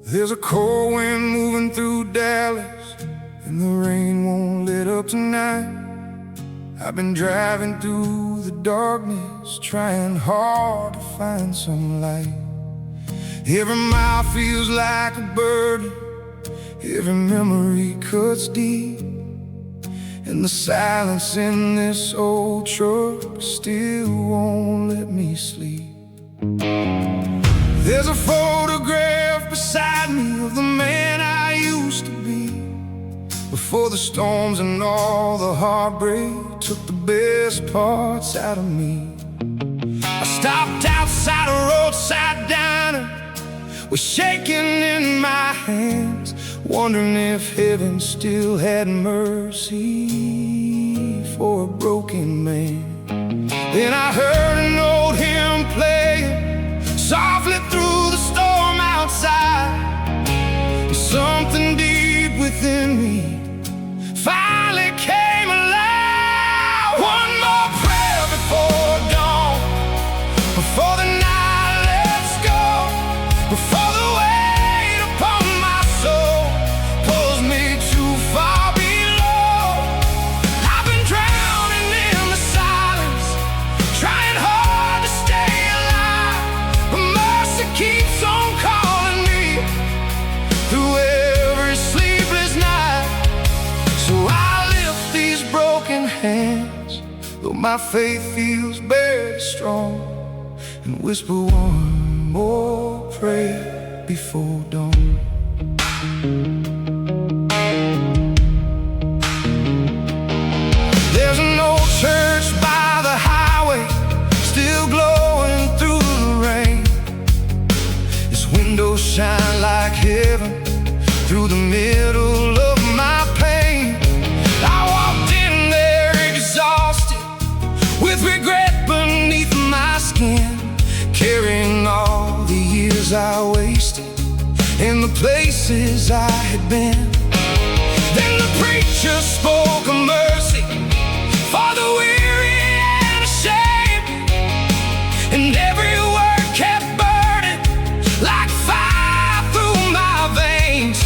There's a cold wind moving through Dallas, and the rain won't let up tonight. I've been driving through the darkness, trying hard to find some light. Every mile feels like a burden, every memory cuts deep, and the silence in this old truck still won't let me sleep. There's a photograph beside me of the man I used to be, before the storms and all the heartbreak took the best parts out of me. I stopped outside a roadside diner with shaking in my hands, wondering if heaven still had mercy for a broken man. Then I heard an old hymn playing softly through the storm outside. Something deep within me finally came alive. One more prayer before dawn, before the night lets go, before the weight upon my soul pulls me too far below. I've been drowning in the silence, trying hard to stay alive, but mercy keeps on calling me through every sleepless night. So I lift these broken hands, though my faith feels very strong, and whisper one more prayer before dawn. There's an old church by the highway, still glowing through the rain. Its windows shine like heaven through the middle of my pain. I walked in there exhausted, with regret beneath my skin, carrying all the years I wasted in the places I had been. Then the preacher spoke of mercy for the weary and ashamed, and every word kept burning like fire through my veins.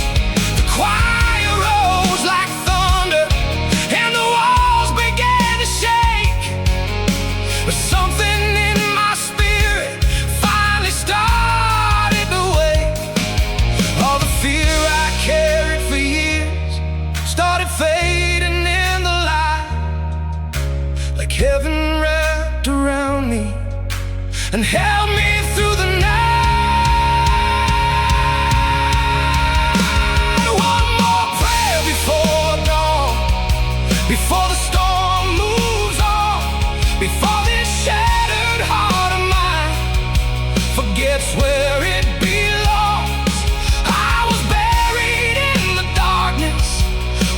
The choir rose like thunder, and the walls began to shake, but something in my spirit finally started to wake. All the fear I carried for years started fading in the light, like heaven wrapped around me and held me through the night. One more prayer before dawn, before the storm moves on, before this shattered heart of mine forgets where it belongs. I was buried in the darkness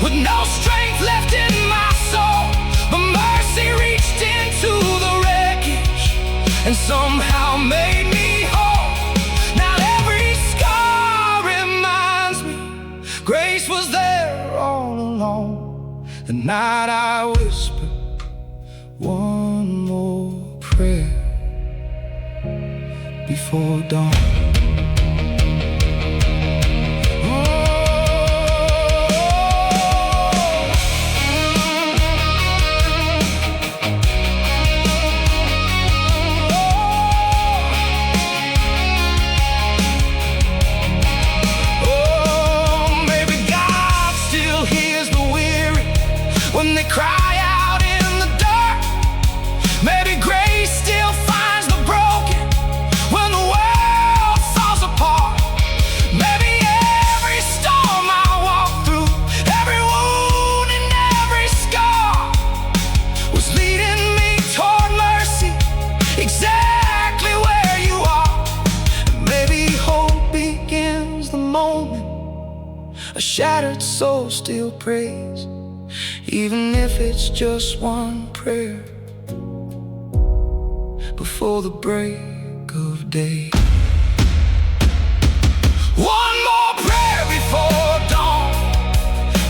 with no strength left in my soul, but mercy reached into the wreckage and somehow made me whole. Now every scar reminds me grace was there all along. The night I whispered one more prayer before dawn. When they cry out in the dark, maybe grace still finds the broken when the world falls apart. Maybe every storm I walk through, every wound and every scar was leading me toward mercy, exactly where you are. Maybe hope begins the moment a shattered soul still prays, even if it's just one prayer before the break of day. One more prayer before dawn.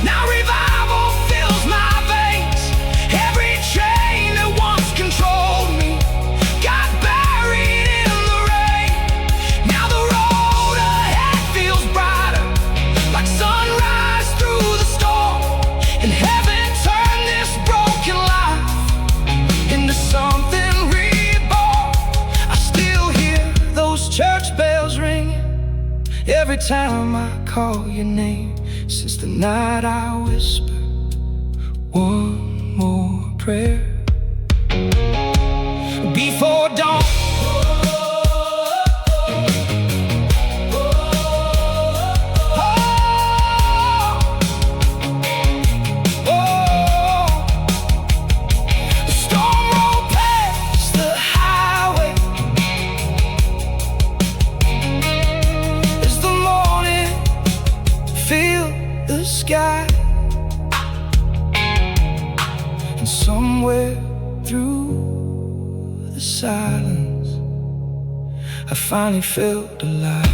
Now revival fills my veins. Every chain that once controlled me got buried in the rain. Now the road ahead feels bright. every time I call your name. Since the night I whisper one more prayer before dawn. The sky, and somewhere through the silence I finally felt alive.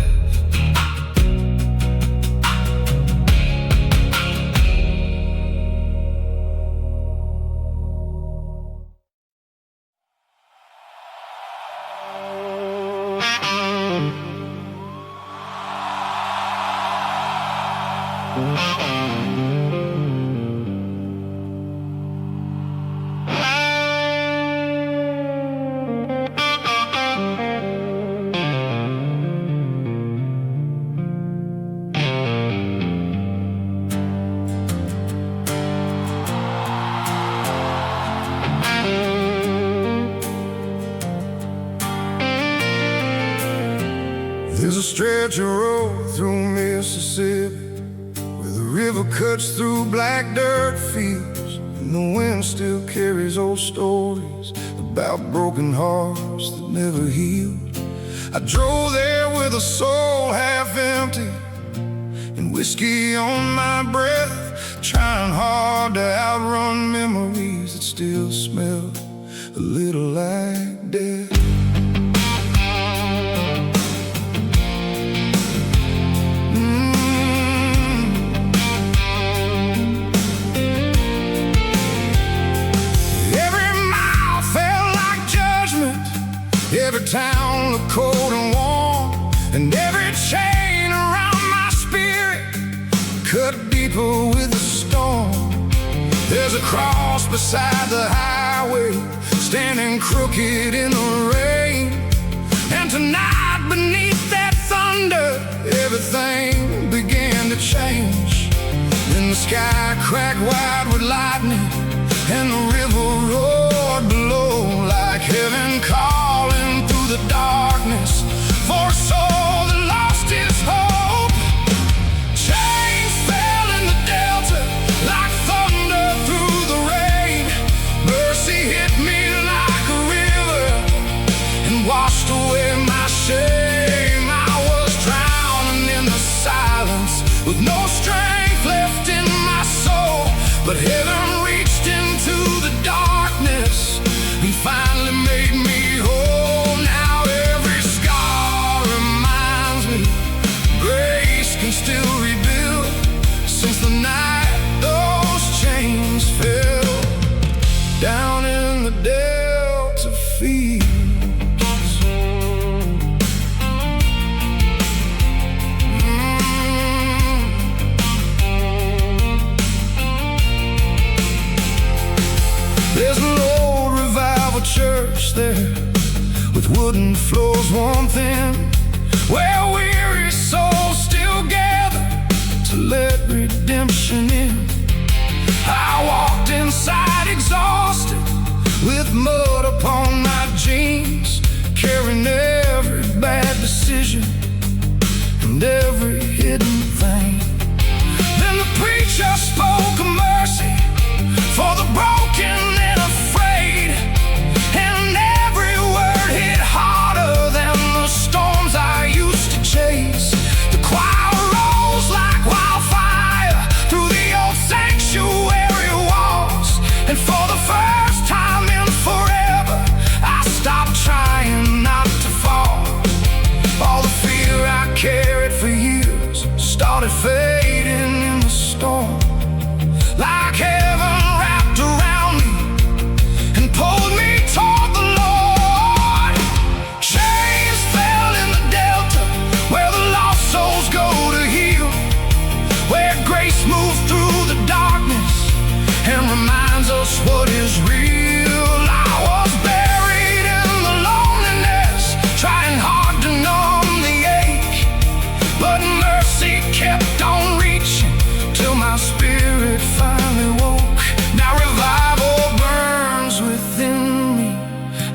There's a stretch of road through Mississippi where the river cuts through black dirt fields, and the wind still carries old stories about broken hearts that never healed. I drove there with a soul half empty and whiskey on my breath, trying hard to outrun memories that still smell a little like death. Every town looked cold and warm, and every chain around my spirit cut deeper with the storm. There's a cross beside the highway, standing crooked in the rain. And tonight beneath that thunder, everything began to change. Then the sky cracked wide with lightning, and the river roared below like heaven calling through the darkness for a soul that lost his hope. Chains fell in the delta like thunder through the rain. Mercy hit me like a river and washed away my shame. I was drowning in the silence with no strength left in my soul, but heaven reached into the darkness and finally made me whole. Now every scar reminds me grace can still rebuild. Since the night those chains fell down in the Delta fields. There's an old revival church there with wooden floors worn thin, where weary souls still gather to let redemption in. I walked inside exhausted with mud upon my jeans, carrying every bad decision and every hidden thing. Then the preacher spoke of mercy for the broken and afraid, and every word hit harder than the storms I used to chase. The choir rose like wildfire through the old sanctuary walls, and for the first time in forever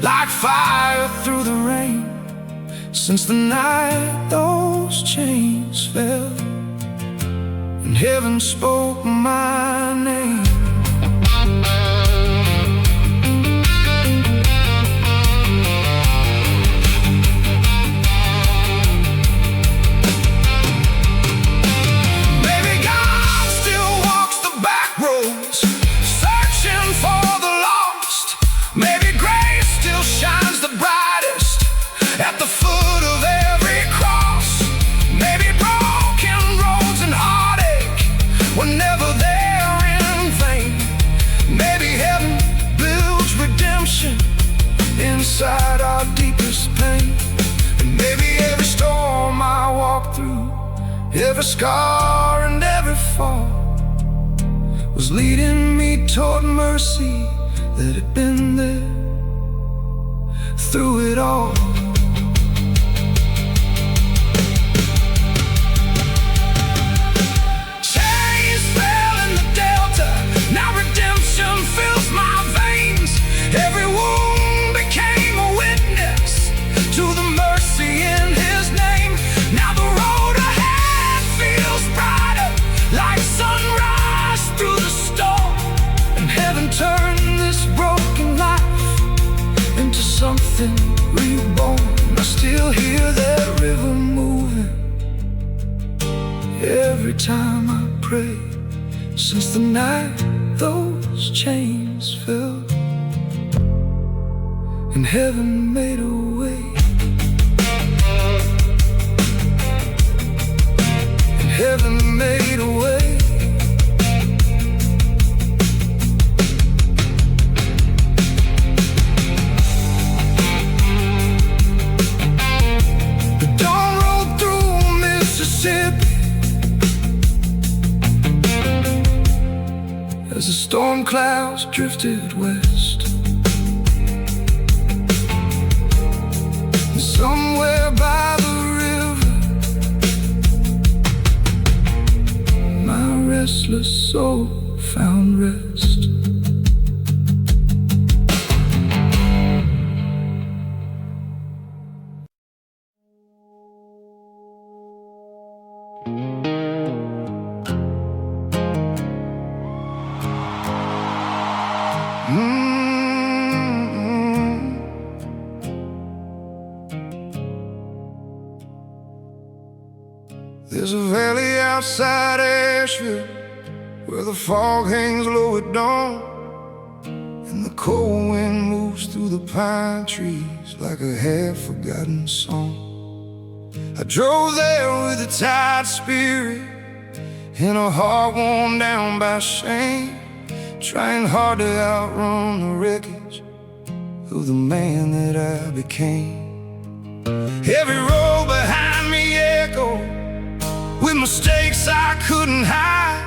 like fire through the rain. Since the night those chains fell and heaven spoke my name. Maybe God still walks the back roads, searching for the lost. Maybe grace still shines the brightest at the foot of every cross. Maybe broken roads and heartache were never there in vain. Maybe heaven builds redemption inside our deepest pain. And maybe every storm I walk through, every scar and every fall, was leading me toward mercy that had been there through it all. Chains fell in the delta, now redemption fills my veins. Every wound became a witness to the mercy in His name. Now the road ahead feels brighter, like sunrise through the storm. And heaven turned this broken life into something reborn. I still hear that river moving every time I pray. Since the night those chains fell and heaven made a way. And heaven made a way. The dawn rolled through Mississippi as the storm clouds drifted west. Somewhere by the river, my restless soul found rest. There's a valley outside Asheville where the fog hangs low at dawn, and the cold wind moves through the pine trees like a half-forgotten song. I drove there with a tired spirit and a heart worn down by shame, trying hard to outrun the wreckage of the man that I became. Every road behind me echoed with mistakes I couldn't hide,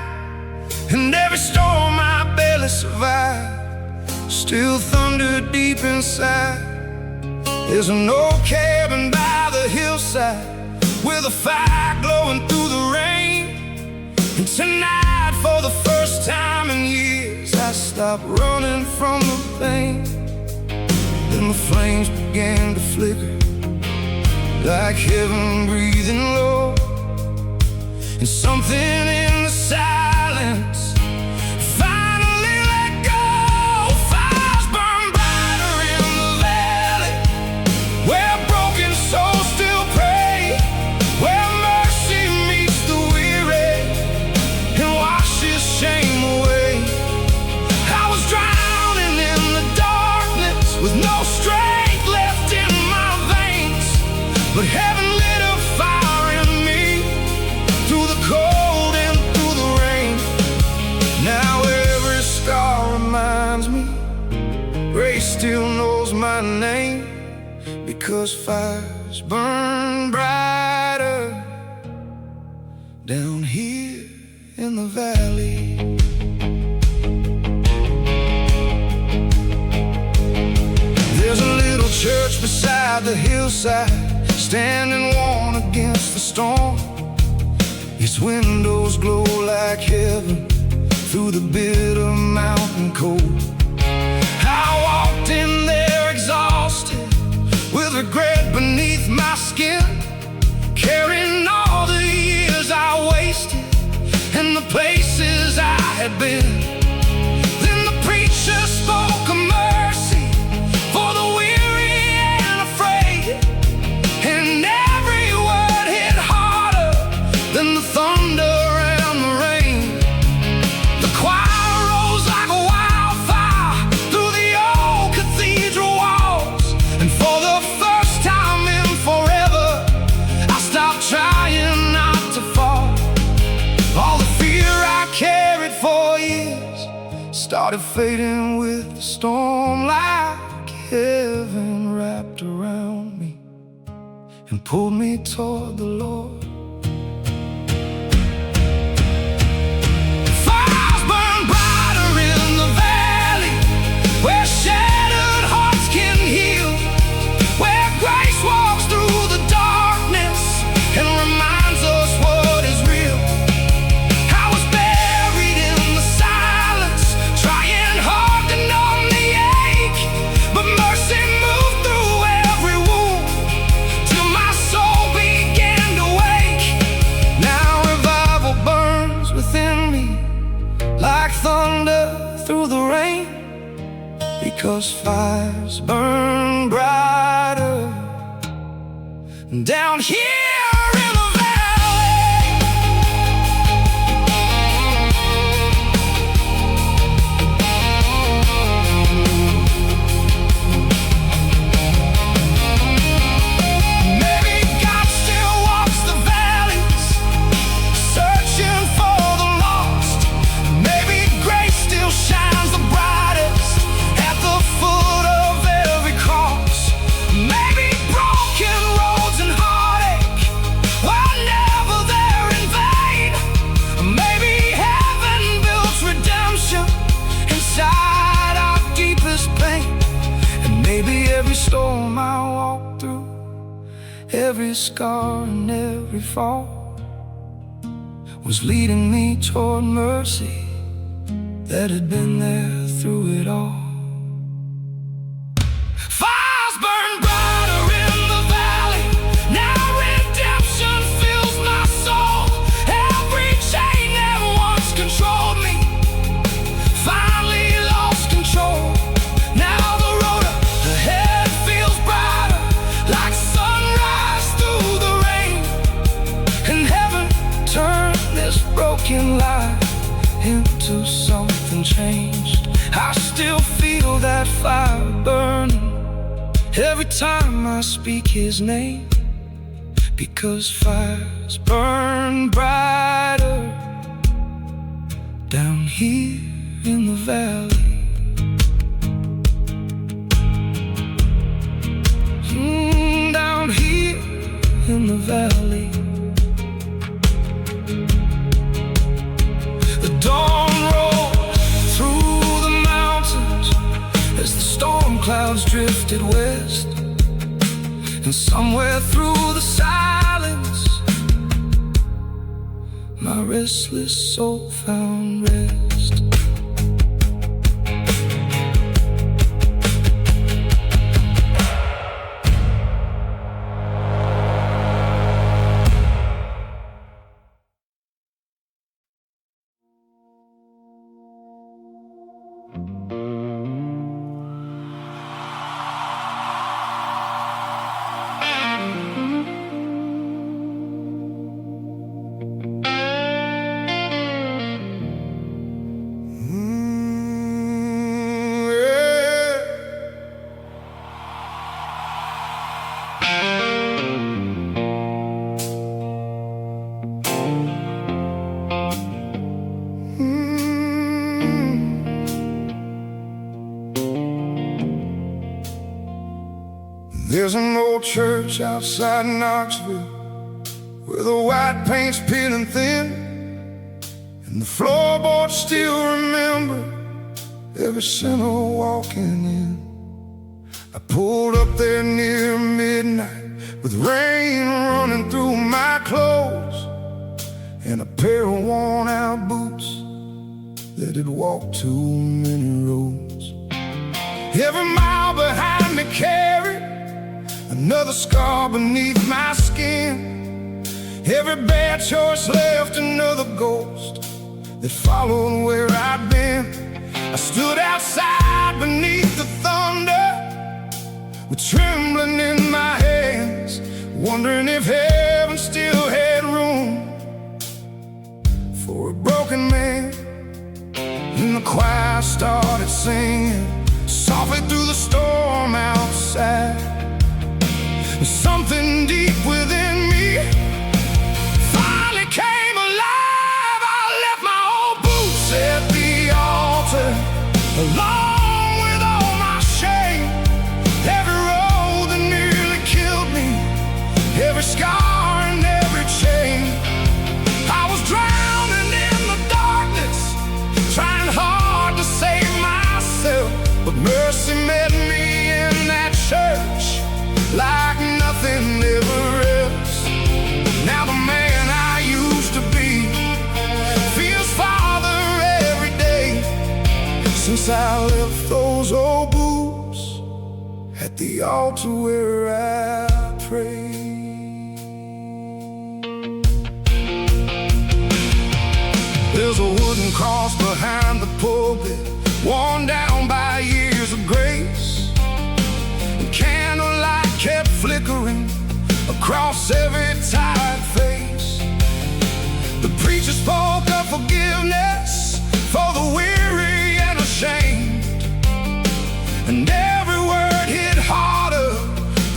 and every storm I barely survived still thundered deep inside. There's an old cabin by the hillside with a fire glowing through the rain. And tonight, for the first time in years, I stopped running from the pain. Then the flames began to flicker like heaven breathing low, and something in the silence finally let go. Fires burn brighter in the valley where broken souls still pray, where mercy meets the weary and washes shame away. I was drowning in the darkness with no strength left in my veins, but heaven lit a fire in me through the cold and through the rain. Now every scar reminds me grace still knows my name, because fires burn brighter down here in the valley. There's a little church beside the hillside, standing warm against the storm. Its windows glow like heaven through the bitter mountain cold. I walked in there exhausted, had been. Then the preacher spoke of mercy for the weary and afraid, and every word hit harder than the thunder and the rain. The choir rose like a wildfire through the old cathedral walls, and for the first time in forever, I stopped trying not to fall. All the fear I carried for years started fading with the storm, like heaven wrapped around me and pulled me toward the Lord. Fires burn brighter in the valley, where shattered hearts can heal, where grace walks through the darkness and reminds us what is real. I was buried in the silence, trying hard to numb the ache, but mercy moved through every wound till my soul began to wake. Now revival burns within me like thunder through the rain, because fires burn brighter down here in the valley. Maybe God still walks the valleys, searching for the lost. Maybe grace still shines the brightest at the foot of every cross. Maybe broken roads and heartache were never there in vain. Maybe heaven builds redemption inside our deepest pain. And maybe every storm I walk through, every scar and every fall, was leading me toward mercy that had been there through it all. Fires burn brighter in the valley, now redemption fills my soul. Every chain that once controlled me finally lost control. Now the road ahead feels brighter, like sunrise through the rain, and heaven turned this broken life into something changed. I still feel that fire burning every time I speak his name, because fires burn brighter down here in the valley. Down here in the valley. The dawn rolled through the mountains as the storm clouds drifted west, and somewhere through the silence, my restless soul found rest. There's an old church outside Knoxville where the white paint's peeling thin, and the floorboards still remember every sinner walking in. I pulled up there near midnight with rain running through my clothes and a pair of worn-out boots that had walked too many roads. Every mile behind me carried another scar beneath my skin. Every bad choice left another ghost that followed where I'd been. I stood outside beneath the thunder, with trembling in my hands, wondering if heaven still had room for a broken man. And the choir started singing softly through the storm outside. And something deep within me finally came alive. I left my old boots at the altar, along with all my shame. Every road that nearly killed me, every scar and every chain. I was drowning in the darkness, trying hard to save myself, but mercy met me in that church like nothing ever else. Now the man I used to be feels farther every day, since I left those old boots at the altar where I pray. There's a wooden cross behind the pulpit, worn down by years of grace, and candlelight kept flickering across every tired face. The preacher spoke of forgiveness for the weary and ashamed, and every word hit harder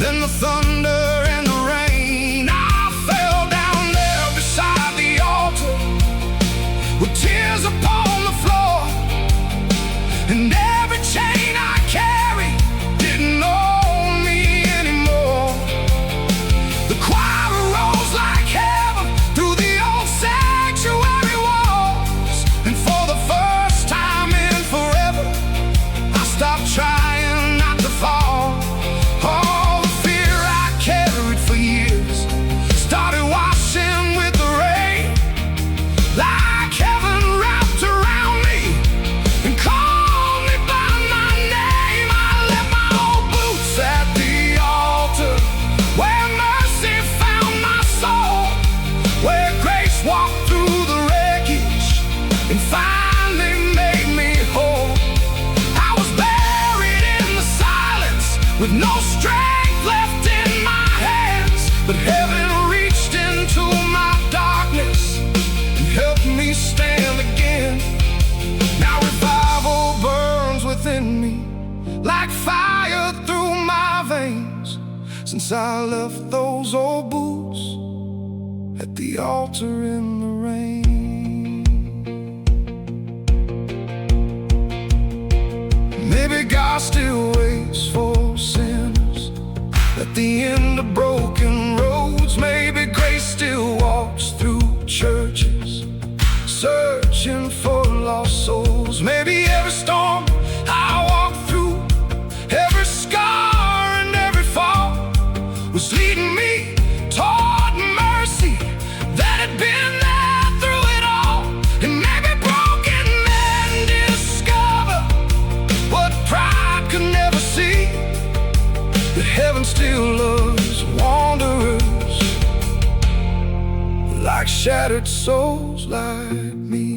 than the thunder and the rain. I fell down there beside the altar with tears upon the floor, and every chain I carry didn't own me anymore. The choir rose like heaven through the old sanctuary walls, and for the first time in forever, I stopped trying not to fall. All the fear I carried for years started washing with the rain, like heaven wrapped around me and called me by my name. I left my old boots at the altar, where mercy found my soul, where grace walked through the wreckage and finally made me whole. I was buried in the silence with no strength left in my hands, but heaven reached into my darkness and helped me stand again. Now revival burns within me like fire through my veins, since I left those old boots at the altar in the rain. Maybe God still waits for sinners at the end of broken roads. Maybe grace still walks through churches, searching for lost souls. Maybe every storm I walked through, every scar and every fall, was leading me toward mercy that had been there through it all. And maybe broken men discover what pride could never see, that heaven still loves wanderers like shattered souls like me.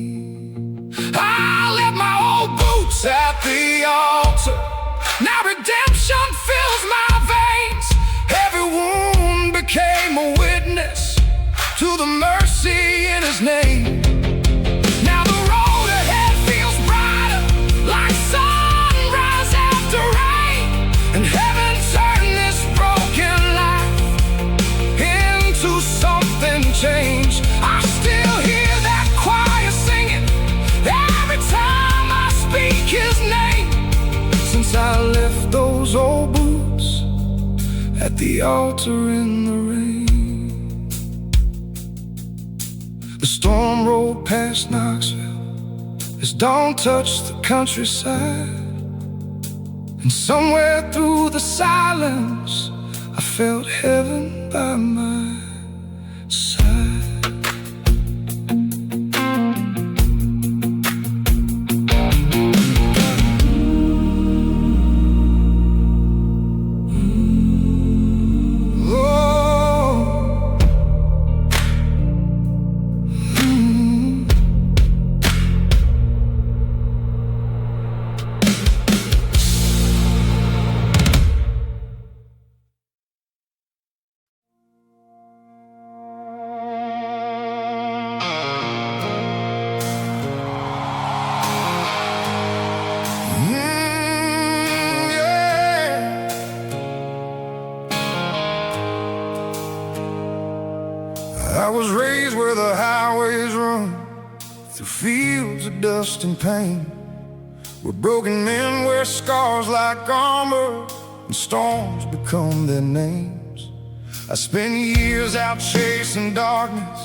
I left my old boots at the altar. Now redemption fills my veins. Every wound became a witness to the mercy in His name. Now the road ahead feels brighter, like sunrise after rain, and heaven turned this broken life into something changed. I still hear that choir singing every time I speak His name, since I left those old boots at the altar in the rain. The storm rolled past Knoxville as dawn touched the countryside, and somewhere through the silence I felt heaven by my side. through fields of dust and pain, where broken men wear scars like armor and storms become their names. I spent years out chasing darkness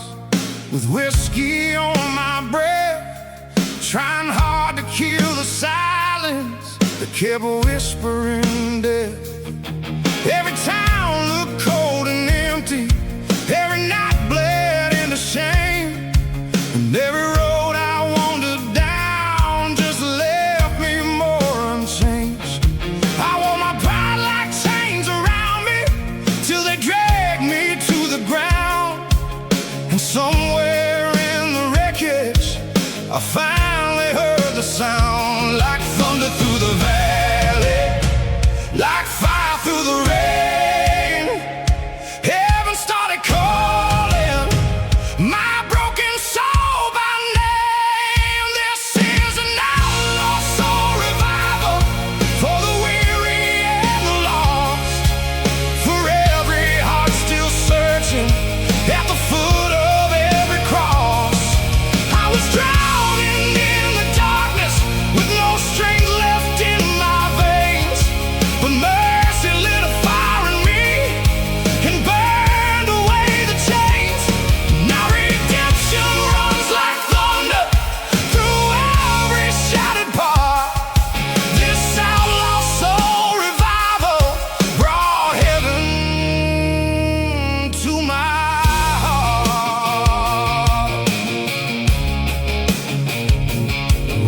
with whiskey on my breath, trying hard to kill the silence that kept whispering death. Every town looked cold and empty, every night bled into shame, and every road I wandered down just left me more unchanged. I wore my pride like chains around me till they dragged me to the ground, and somewhere in the wreckage I finally heard the sound, like thunder through the valley, like fire through the rain. Heaven started calling my broken soul by name. This is an outlaw soul revival for the weary and the lost, for every heart still searching at the foot of every cross. I was drowning in the darkness with no strength left in my veins, but mercy lit a fire in me and burned away the chains. Now redemption runs like thunder through every shattered part. This outlaw soul revival brought heaven to my heart.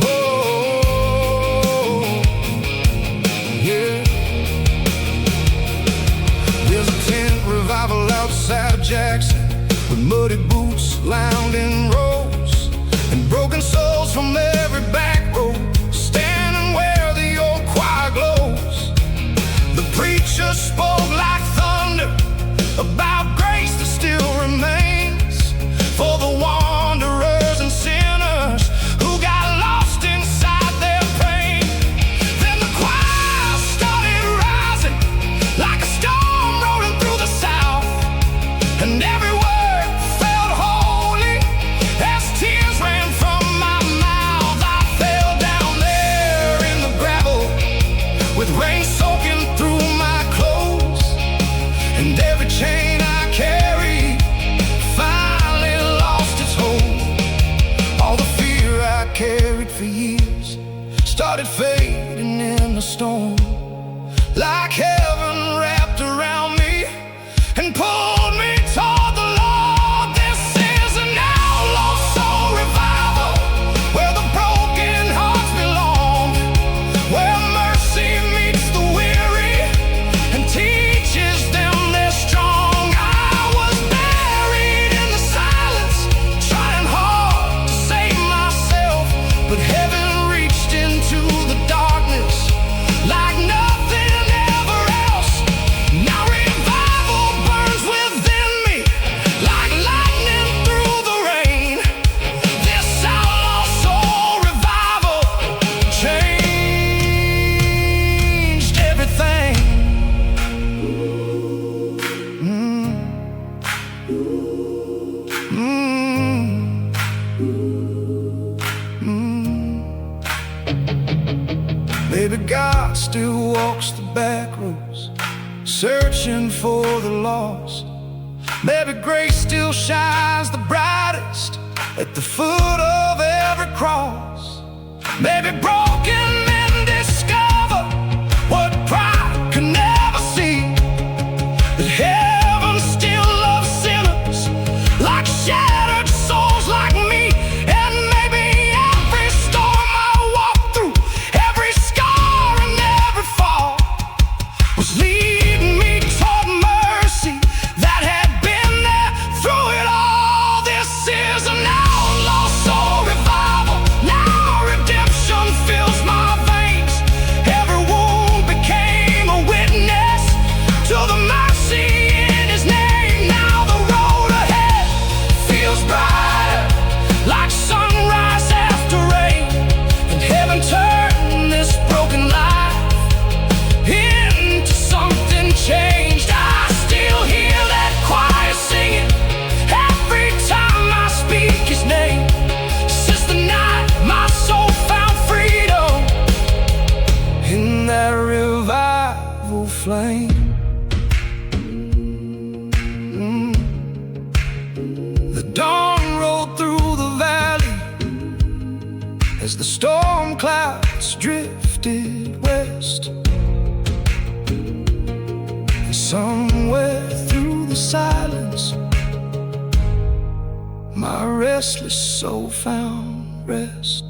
Oh, yeah. There's a tent revival outside of Jackson, with muddy boots lined in rows, and broken souls from every back row, standing where the old choir glows. The preacher spoke like thunder about grace that still remains for the wanderers and sinners who got lost inside their pain. Then the choir started rising like a storm rolling through the south, and every word felt holy as tears ran from my mouth. I fell down there in the gravel with rain soaking through my clothes, and every chain I carried finally lost its hold. All the fear I carried for years started fading in the storm, like heaven wrapped around me and pulled me toward the Lord. This is an outlaw soul revival where the broken hearts belong, where mercy meets the weary and teaches them they're strong. I was buried in the silence, trying hard to save myself, but heaven reached into the darkness like nothing ever else. Now revival burns within me like lightning through the rain. This outlaw soul revival changed everything. Maybe God still walks the back roads, searching for the lost. Maybe grace still shines the brightest at the foot of every cross. Maybe broken men discover what pride could never see, that heaven still loves sinners like shattered souls like me. And maybe every storm I walked through, every scar and every fall was leading me toward mercy that had been there through it all. This is an outlaw soul revival. Now redemption fills my as the storm clouds drifted west. And somewhere through the silence, my restless soul found rest.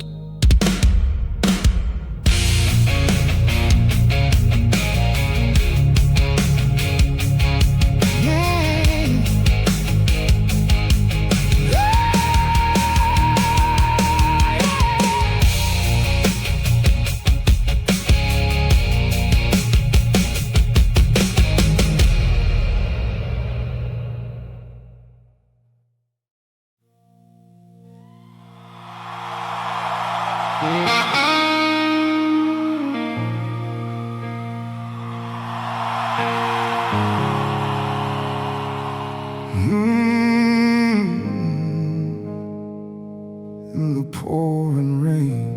In the pouring rain,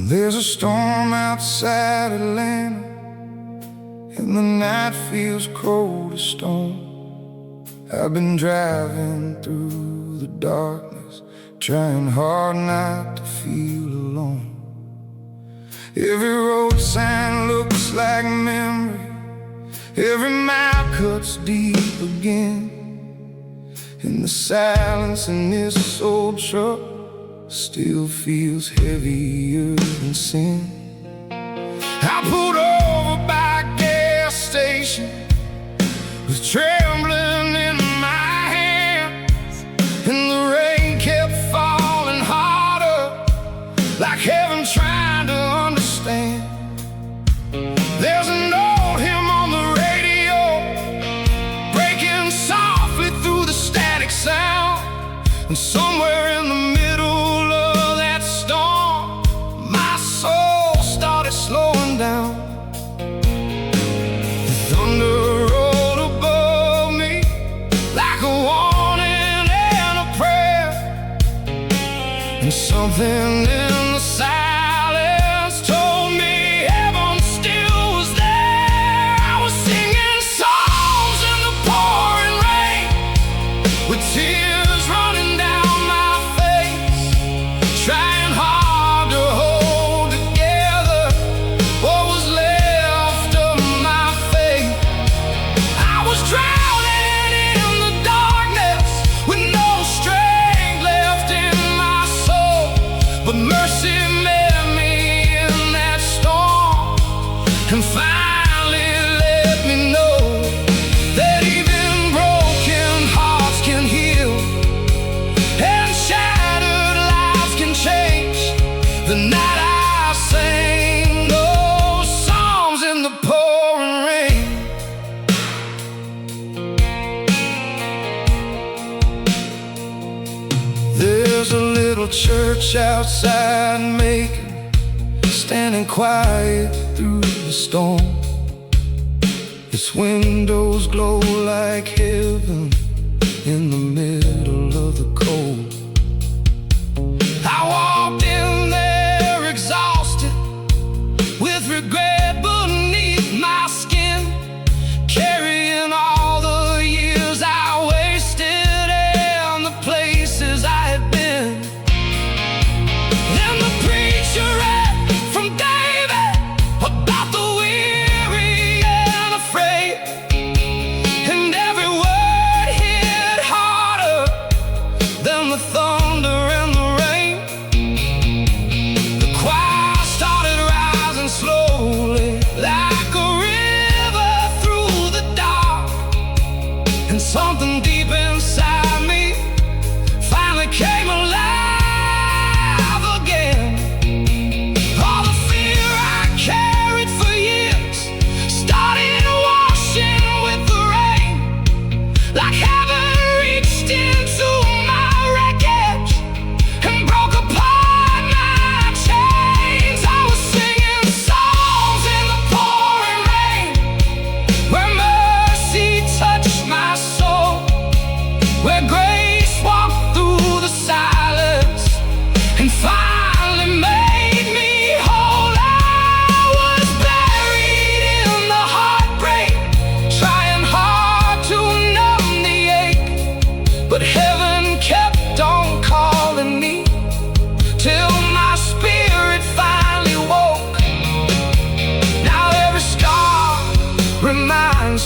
there's a storm outside Atlanta, and the night feels cold as stone. I've been driving through the darkness, trying hard not to feel alone. Every road sign looks like memory, every mile cuts deep again. And the silence in this old truck still feels heavier than sin. I pulled over by a gas station with trembling in my hands, and the rain kept falling harder, like heaven trying to understand. There's an old hymn on the radio, breaking softly through the static sound. And somewhere in the middle of that storm, my soul started slowing down. The thunder rolled above me like a warning and a prayer, and something in the silence told me heaven still was there. I was singing songs in the pouring rain, with tears running down my face, trying hard to hold together what was left of my faith. I was drowning in the darkness with no strength left in my soul, but mercy met me in that storm and finally let me know that even broken hearts can heal, and shattered lives can change. The night I sang those songs in the pouring rain. There's a little church outside Macon, standing quiet through the storm. Its windows glow like heaven in the middle of the cold. I walked in there exhausted, with regret beneath my skin, carrying all the years I wasted and the places I had been. Then the preacher read from David about the weary and afraid, and every word hit harder than the thunder and the rain. The choir started rising slowly,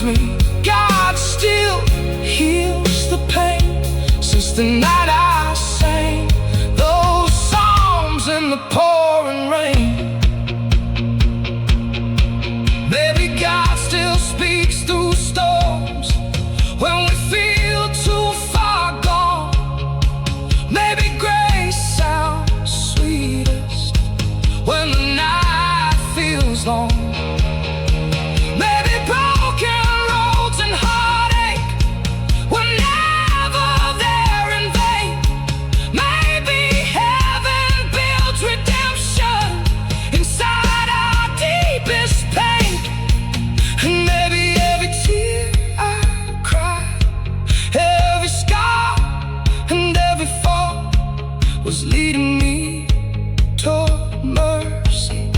reminds me God still heals the pain. Since the night I sang those psalms in the pouring rain, maybe God still speaks through storms when we feel too far gone. Maybe grace sounds sweetest when the night feels long. Maybe broken roads and heartache were never there in vain. Maybe heaven builds redemption inside our deepest pain. And maybe every tear I cried, every scar and every fall was leading me toward mercy.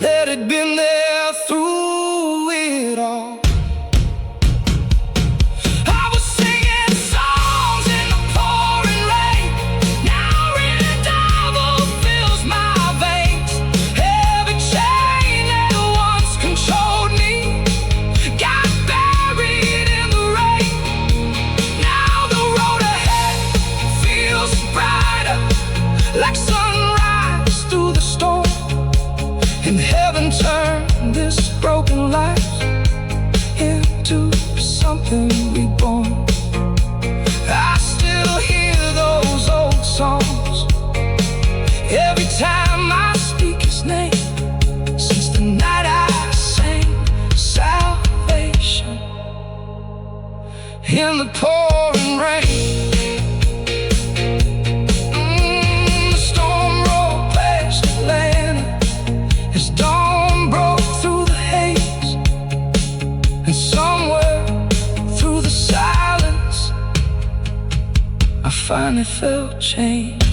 That had been there through it all. I was singing songs in the pouring rain. Now revival fills my veins. Every chain that once controlled me got buried in the rain. Now the road ahead feels brighter, like sunrise through the storm. And heaven turned this broken life into something reborn. I still hear those old songs every time I speak his name. Since the night I sang salvation in the pouring rain. The storm rolled past Atlanta as dawn broke through the haze. And somewhere through the silence I finally felt change.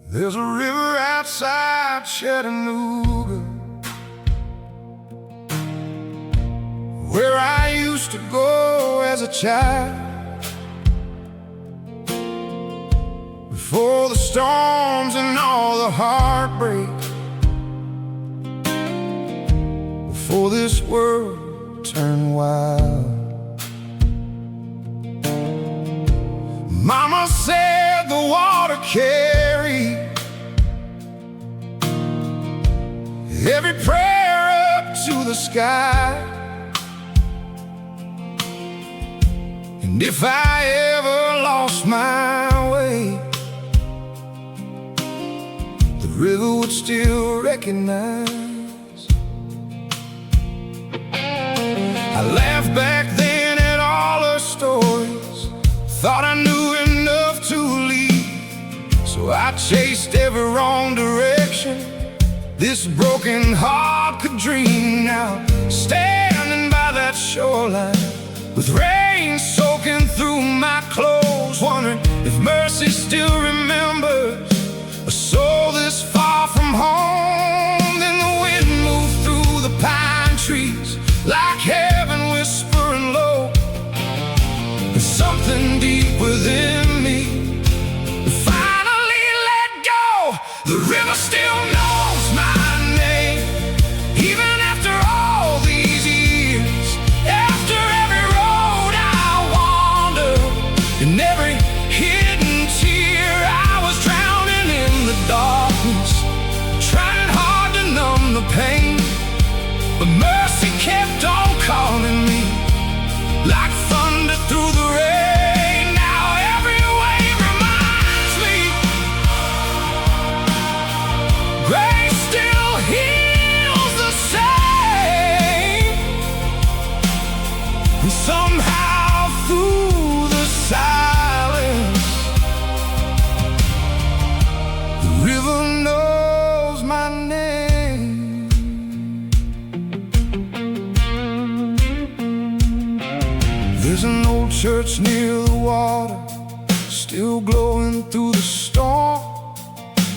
There's a river outside Chattanooga where I used to go as a child, before the storms and all the heartbreak, before this world turned wild. Mama said the water carried every prayer up to the sky. And if I ever lost my way, the river would still recognize. I laughed back then at all her stories, thought I knew enough to leave, so I chased every wrong direction this broken heart could dream. Now standing by that shoreline with rain soaking through my clothes, wondering if mercy still remembers a soul this far from home. Then the wind moved through the pine trees like heaven whispering low, and something deep within me finally let go. The river still knows my name, even after all these years. After every road I wandered, in every hidden tear, I was drowning in the darkness, trying hard to numb the pain. But mercy kept on calling me like thunder through the rain. Now every wave reminds me grace still heals the same. And somehow through the silence, the river knows my name. There's an old church near the water, still glowing through the storm.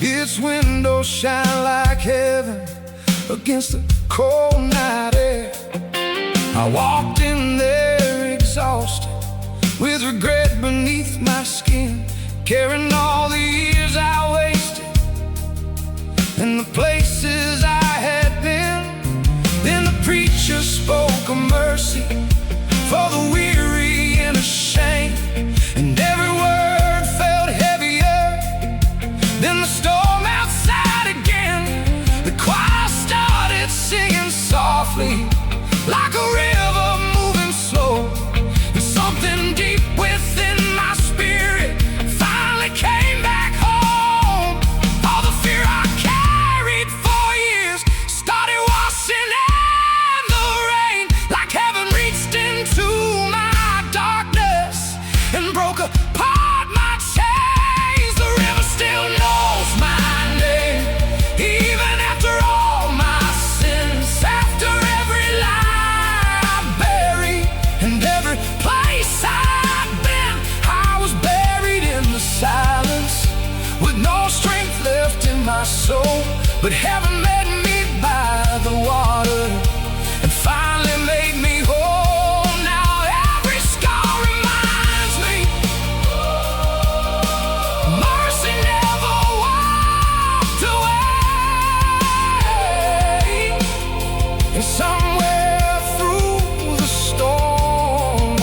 Its windows shine like heaven against the cold night air. I walked in there exhausted, with regret beneath my skin, carrying all the years I wasted and the places I had been. Then the preacher spoke of mercy for the weary and ashamed, and every word felt heavier than the storm outside again. The choir started singing softly, like a river moving slow, and something deep within my spirit finally came back home. All the fear I carried for years started washing in the rain, like heaven reached into my darkness and broke apart my chains. The river still knows my name, even after all my sins, after every lie I bury and every place I've been. I was buried in the silence with no strength left in my soul, but heaven met me by the water and finally made me whole. Now every scar reminds me mercy never walked away, and somewhere through the storm,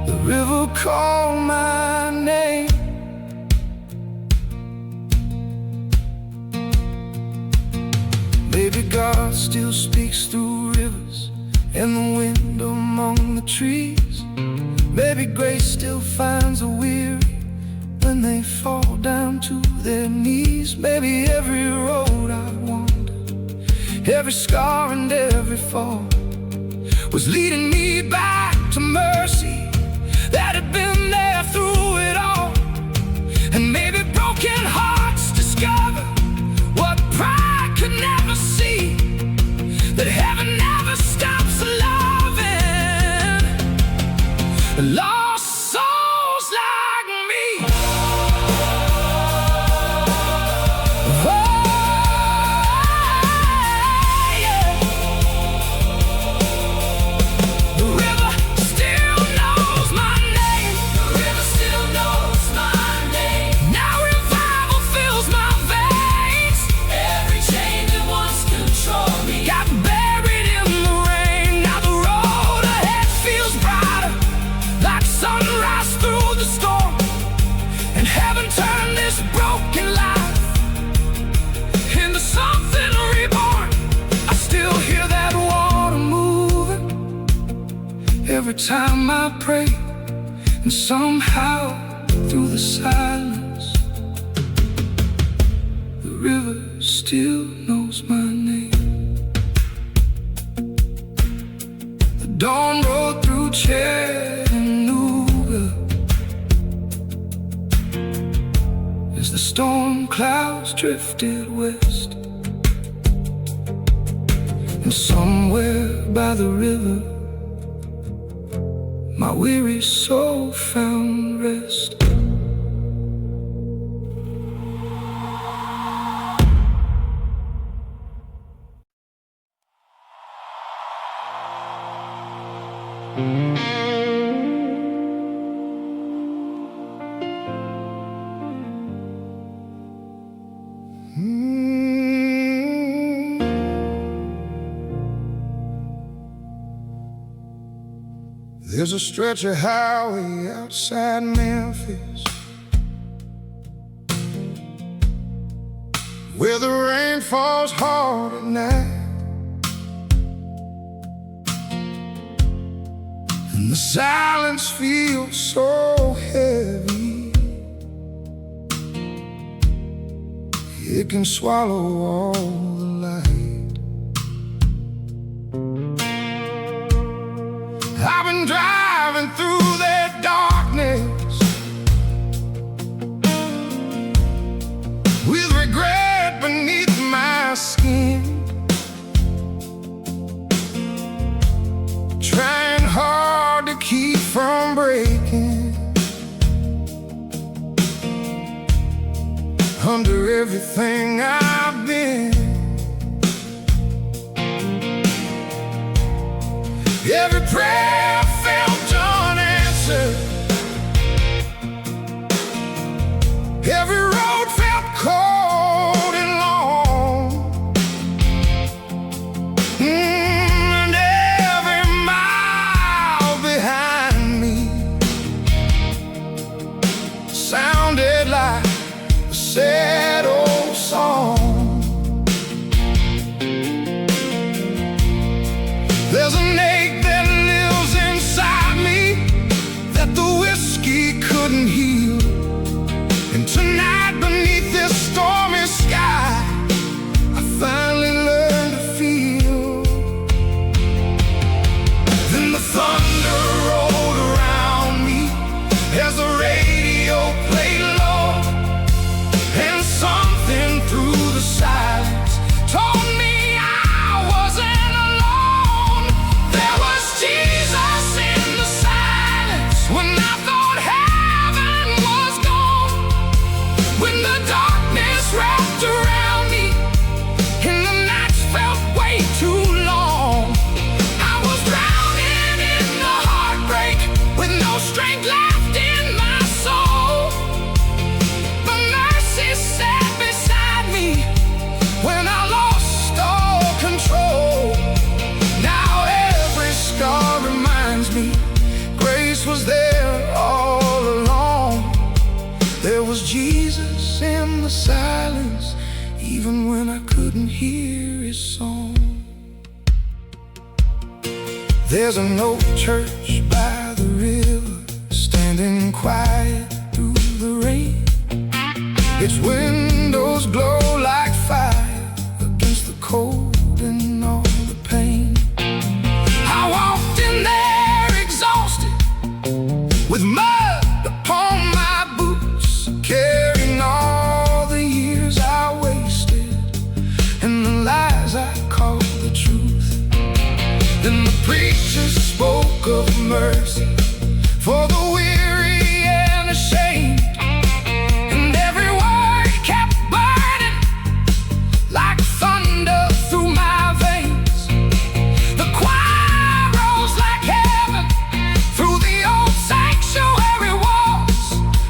the river called my name. Maybe God still speaks through rivers and the wind among the trees. Maybe grace still finds the weary when they fall down to their knees. Maybe every road I wandered, every scar and every fall was leading me back to mercy that had been there through it all. And maybe broken hearts discover what pride could never see, that heaven never stops loving lost souls like me. Oh, yeah. The river still knows my name. The river still knows my name. Now revival fills my veins. Every chain that once controlled me got buried in the rain. Now the road ahead feels brighter, like sunrise through the storm, and heaven turned this broken life into something reborn. I still hear that water moving every time I pray, and somehow through the silence, the river still knows my name. The dawn rode through Chattanooga as the storm clouds drifted west, and somewhere by the river my weary soul found rest. There's a stretch of highway outside Memphis where the rain falls hard at night, and the silence feels so heavy it can swallow all the light. I've been driving through that darkness with regret beneath my skin, keep from breaking. Under everything I've been, every prayer felt unanswered, every road felt cold and long, and every mile behind me sounded like a sad old song. There's an ache that lives inside me that the whiskey couldn't heal. And tonight beneath this stormy sky, I finally learned to feel. Then the thunder rolled around me as the radio played low, and something through the silence told me I wasn't alone. There was Jesus in the silence when I thought heaven was gone. When the darkness wrapped around me and the nights felt way too long, I was drowning in the heartbreak with no strength left in my soul. But mercy sat beside me when I lost all control. Now every scar reminds me grace was there all along. There was Jesus in the silence, even when I couldn't hear his song. There's an old church by the river, standing quiet through the rain. Its windows glow like fire against the cold and all the pain. I walked in there exhausted, with mud upon my boots, carrying all the years I wasted and the lies I called the truth. Then the preacher spoke of mercy for the weary and ashamed, and every word kept burning like thunder through my veins. The choir rose like heaven through the old sanctuary walls,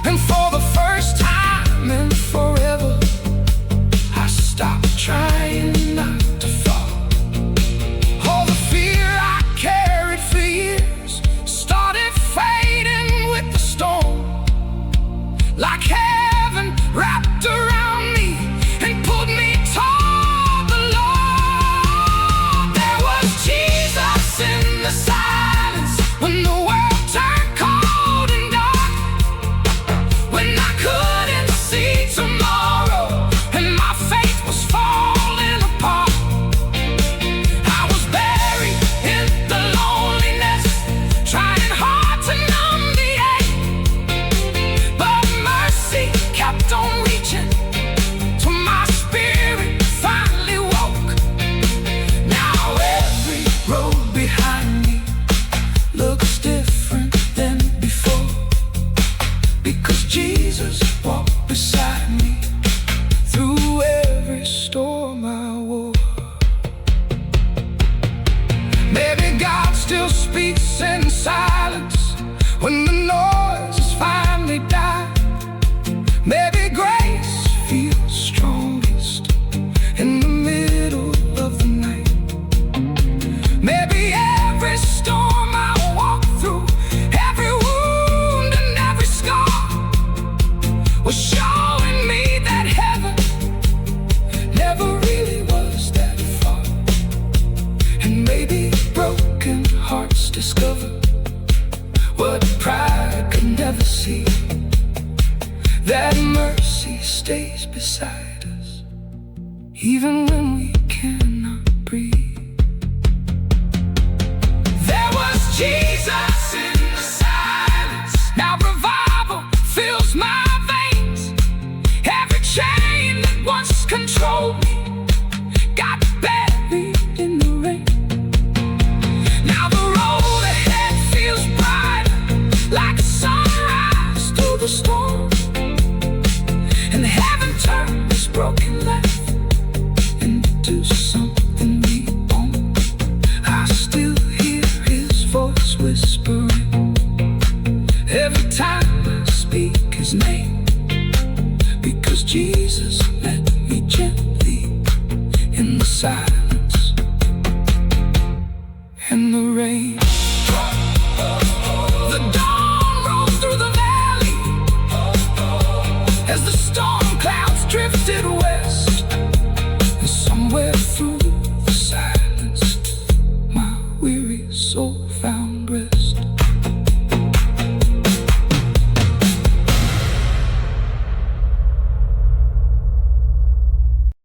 and for the first time in forever, I stopped trying not to fall. All the fear I carried for years started fading with the storm, like heaven wrapped around me and pulled me toward the Lord. There was Jesus in the silence when the world turned cold and dark, when I couldn't see tomorrow and my faith was falling apart. I was buried in the loneliness, trying hard to numb the ache, but mercy kept on reaching till my spirit finally woke. Now every road behind me looks different than before, because Jesus walked beside me through every storm I wore. Maybe God still speaks in silence when the noise has finally died. Maybe grace feels strongest in the middle of the night. Maybe every storm I walk through, every wound and every scar, was showing me that heaven never really was that far. And maybe broken hearts discover what pride could never see, that mercy stays beside us even when we cannot breathe. There was Jesus in the silence. Now revival fills my veins. Every chain that once controlled me got buried in the rain. Now the road ahead feels bright. inside.